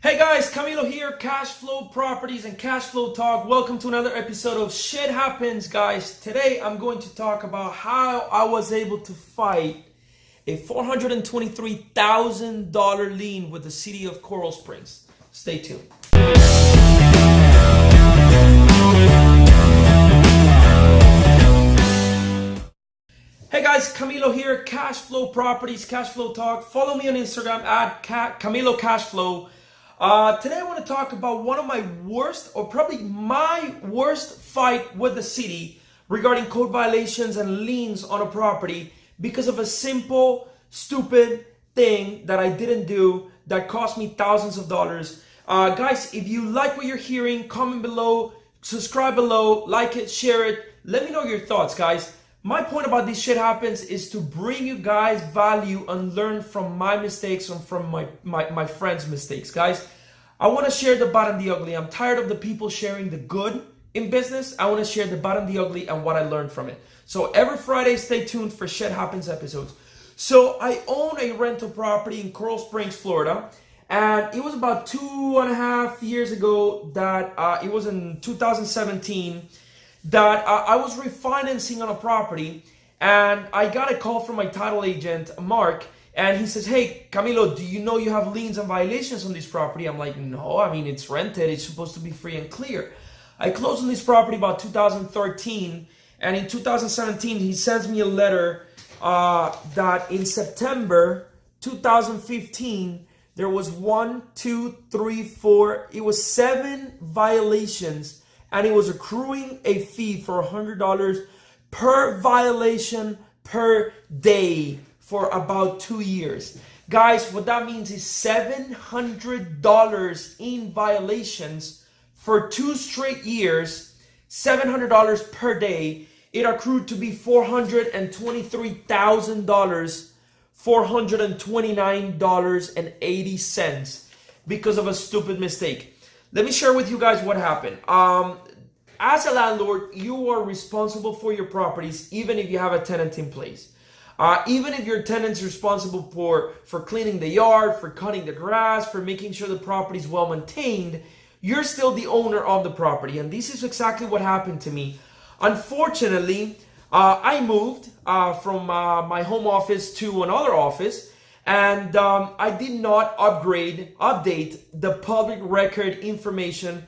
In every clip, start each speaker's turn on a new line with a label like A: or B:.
A: Hey guys, Camilo here, Cash Flow Properties and Cash Flow Talk. Welcome to another episode of Shit Happens, guys. Today I'm going to talk about how I was able to fight a $423,000 lien with the city of Coral Springs. Stay tuned. Hey guys, Camilo here, Cash Flow Properties, Cash Flow Talk. Follow me on Instagram at Camilo Cashflow. Today I want to talk about one of my worst, or probably my worst fight with the city regarding code violations and liens on a property because of a simple, stupid thing that I didn't do that cost me thousands of dollars. Guys, if you like what you're hearing, comment below, subscribe below, like it, share it. Let me know your thoughts, guys. My point about this shit happens is to bring you guys value and learn from my mistakes and from my friends' mistakes, guys. I want to share the bad and the ugly. I'm tired of the people sharing the good in business. I want to share the bad and the ugly and what I learned from it. So every Friday, stay tuned for Shit Happens episodes. So I own a rental property in Coral Springs, Florida. And it was about 2.5 years ago that it was in 2017 that I was refinancing on a property, and I got a call from my title agent, Mark, and he says, "Hey, Camilo, do you know you have liens and violations on this property?" I'm like, "No, I mean, it's rented. It's supposed to be free and clear." I closed on this property about 2013, and in 2017, he sends me a letter that in September 2015, there was 7 violations, and it was accruing a fee for $100 per violation per day for about 2 years. Guys, what that means is $700 in violations for 2 straight years, $700 per day. It accrued to be $423,000, $429.80 because of a stupid mistake. Let me share with you guys what happened. As a landlord, you are responsible for your properties, even if you have a tenant in place. Even if your tenant's responsible for cleaning the yard, for cutting the grass, for making sure the property is well maintained, you're still the owner of the property. And this is exactly what happened to me. Unfortunately, I moved from my home office to another office. And I did not update the public record information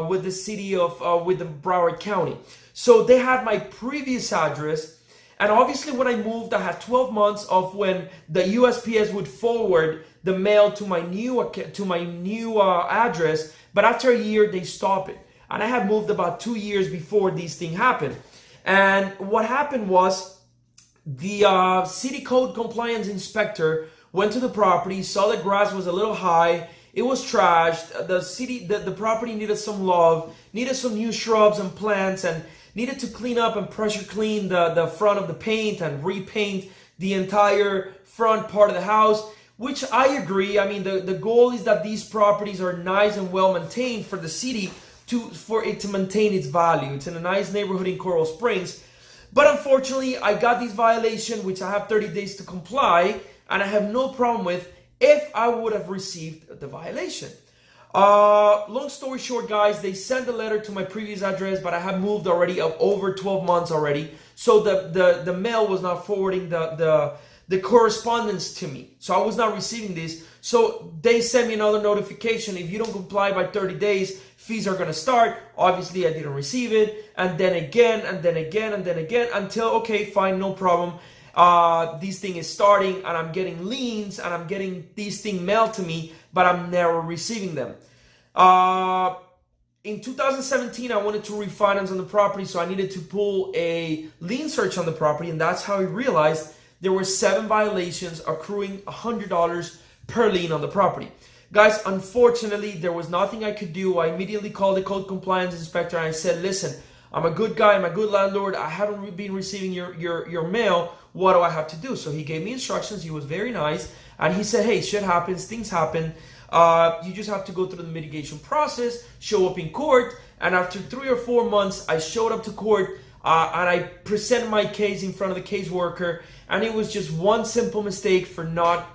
A: with the city of, with the Broward County. So they had my previous address. And obviously when I moved, I had 12 months of when the USPS would forward the mail to my new address. But after a year, they stop it. And I had moved about 2 years before this thing happened. And what happened was, the city code compliance inspector went to the property, saw the grass was a little high, it was trashed, the property needed some love, needed some new shrubs and plants, and needed to clean up and pressure clean the front of the paint and repaint the entire front part of the house, which I agree. I mean, the goal is that these properties are nice and well maintained for the city for it to maintain its value. It's in a nice neighborhood in Coral Springs. But unfortunately, I got this violation, which I have 30 days to comply, and I have no problem with if I would have received the violation. Long story short, guys, they sent a letter to my previous address, but I had moved already of over 12 months already. So the mail was not forwarding the correspondence to me. So I was not receiving this. So they sent me another notification. If you don't comply by 30 days, fees are going to start. Obviously, I didn't receive it. And then again, and then again, and then again, until, okay, fine, no problem. This thing is starting, and I'm getting liens, and I'm getting these things mailed to me, but I'm never receiving them. In 2017, I wanted to refinance on the property, so I needed to pull a lien search on the property, and that's how I realized there were 7 violations accruing $100 per lien on the property. Guys, unfortunately, there was nothing I could do. I immediately called the code compliance inspector and I said, "Listen, I'm a good guy, I'm a good landlord, I haven't been receiving your mail. What do I have to do?" So he gave me instructions. He was very nice. And he said, "Hey, shit happens, things happen. You just have to go through the mitigation process, show up in court." And after 3 or 4 months, I showed up to court and I presented my case in front of the caseworker. And it was just one simple mistake for not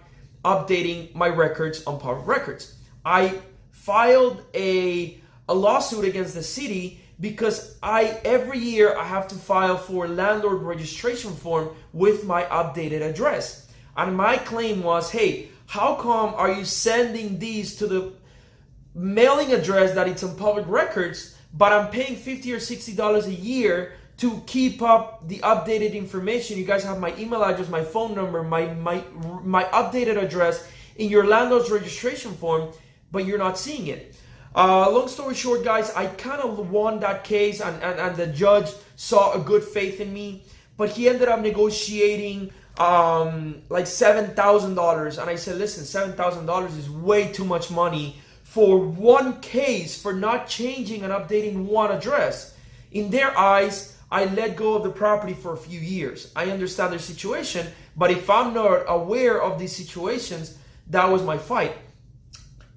A: updating my records on public records. I filed a lawsuit against the city because every year I have to file for landlord registration form with my updated address. And my claim was, hey, how come are you sending these to the mailing address that it's on public records, but I'm paying $50 or $60 a year to keep up the updated information? You guys have my email address, my phone number, my updated address in your landlord's registration form, but you're not seeing it. Long story short, guys, I kind of won that case, and the judge saw a good faith in me, but he ended up negotiating like $7,000, and I said, listen, $7,000 is way too much money for one case, for not changing and updating one address. In their eyes, I let go of the property for a few years. I understand their situation, but if I'm not aware of these situations, that was my fight.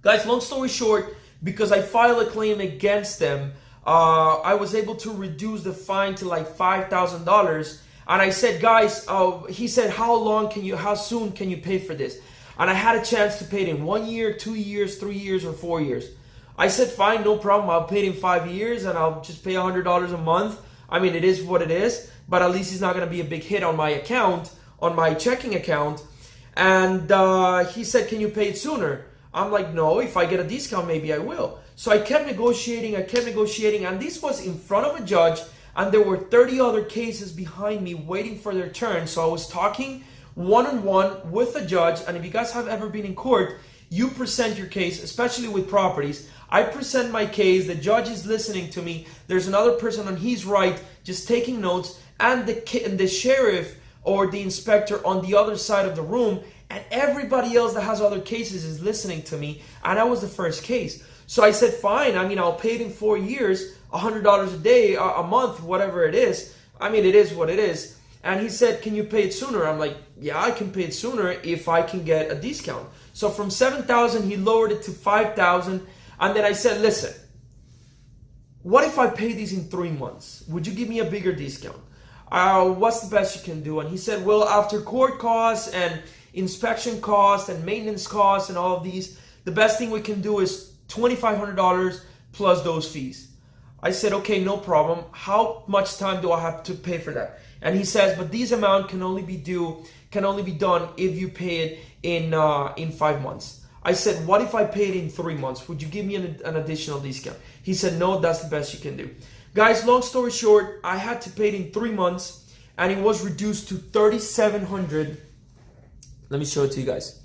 A: Guys, long story short, because I filed a claim against them, I was able to reduce the fine to like $5,000. And I said, guys, he said, how soon can you pay for this? And I had a chance to pay it in 1 year, 2 years, 3 years, or 4 years. I said, fine, no problem. I'll pay it in 5 years and I'll just pay $100 a month. I mean, it is what it is, but at least it's not going to be a big hit on my account, on my checking account. And he said, can you pay it sooner? I'm like, no, if I get a discount, maybe I will. So I kept negotiating, and this was in front of a judge, and there were 30 other cases behind me waiting for their turn. So I was talking one-on-one with the judge, and if you guys have ever been in court, you present your case, especially with properties. I present my case, the judge is listening to me, there's another person on his right just taking notes, and the sheriff or the inspector on the other side of the room, and everybody else that has other cases is listening to me, and I was the first case. So I said, fine, I mean, I'll pay it in 4 years, $100 a day, a month, whatever it is. I mean, it is what it is. And he said, can you pay it sooner? I'm like, yeah, I can pay it sooner if I can get a discount. So from $7,000, he lowered it to $5,000. And then I said, listen, what if I pay these in 3 months? Would you give me a bigger discount? What's the best you can do? And he said, well, after court costs and inspection costs and maintenance costs and all of these, the best thing we can do is $2,500 plus those fees. I said, okay, no problem. How much time do I have to pay for that? And he says, but this amount can only be done if you pay it in 5 months. I said, what if I pay it in 3 months? Would you give me an additional discount? He said, no, that's the best you can do. Guys, long story short, I had to pay it in 3 months, and it was reduced to $3,700. Let me show it to you guys.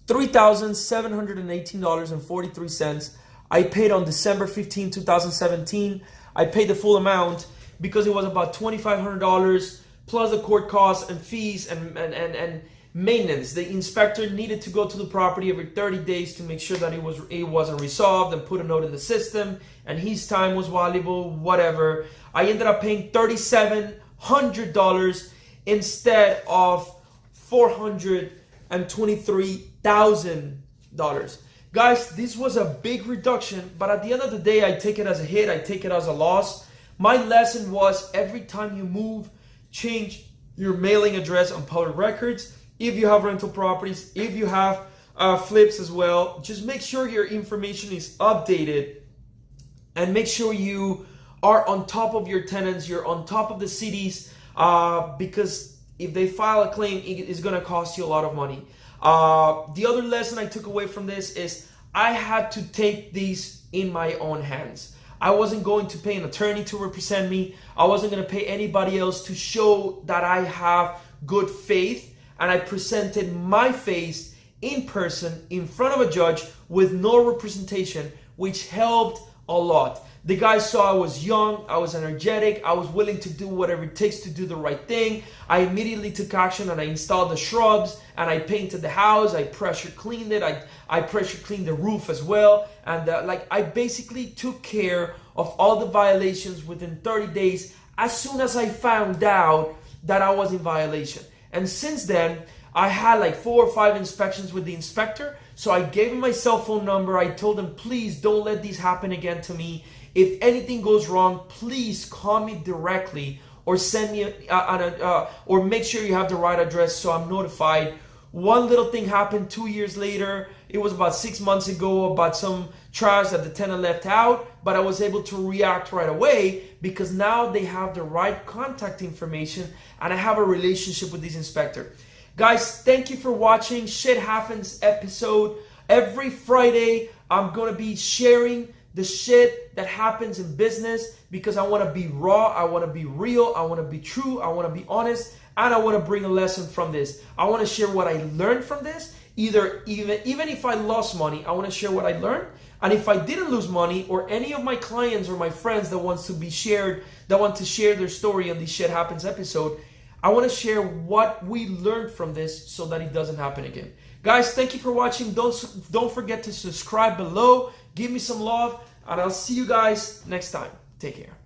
A: $3,718.43. I paid on December 15, 2017. I paid the full amount because it was about $2,500 plus the court costs and fees and maintenance. The inspector needed to go to the property every 30 days to make sure that it wasn't resolved and put a note in the system, and his time was valuable, whatever. I ended up paying $3,700 instead of $423,000. Guys, this was a big reduction, but at the end of the day, I take it as a hit, I take it as a loss. My lesson was, every time you move, change your mailing address on public records. If you have rental properties, if you have flips as well, just make sure your information is updated, and make sure you are on top of your tenants, you're on top of the cities, because if they file a claim, it is going to cost you a lot of money. The other lesson I took away from this is I had to take these in my own hands. I wasn't going to pay an attorney to represent me. I wasn't going to pay anybody else to show that I have good faith. And I presented my face in person in front of a judge with no representation, which helped a lot. The guy saw I was young, I was energetic, I was willing to do whatever it takes to do the right thing. I immediately took action and I installed the shrubs and I painted the house, I pressure cleaned it, I pressure cleaned the roof as well. And I basically took care of all the violations within 30 days as soon as I found out that I was in violation. And since then, I had like 4 or 5 inspections with the inspector. So I gave him my cell phone number. I told him, please don't let these happen again to me. If anything goes wrong, please call me directly or send me or make sure you have the right address so I'm notified. One little thing happened 2 years later. It was about 6 months ago about some trash that the tenant left out, but I was able to react right away because now they have the right contact information and I have a relationship with this inspector. Guys, thank you for watching Shit Happens episode. Every Friday, I'm going to be sharing the shit that happens in business because I want to be raw, I want to be real, I want to be true, I want to be honest, and I want to bring a lesson from this. I want to share what I learned from this. Even if I lost money, I want to share what I learned. And if I didn't lose money, or any of my clients or my friends that want to share their story on the Shit Happens episode, I want to share what we learned from this so that it doesn't happen again. Guys, thank you for watching. Don't forget to subscribe below. Give me some love, and I'll see you guys next time. Take care.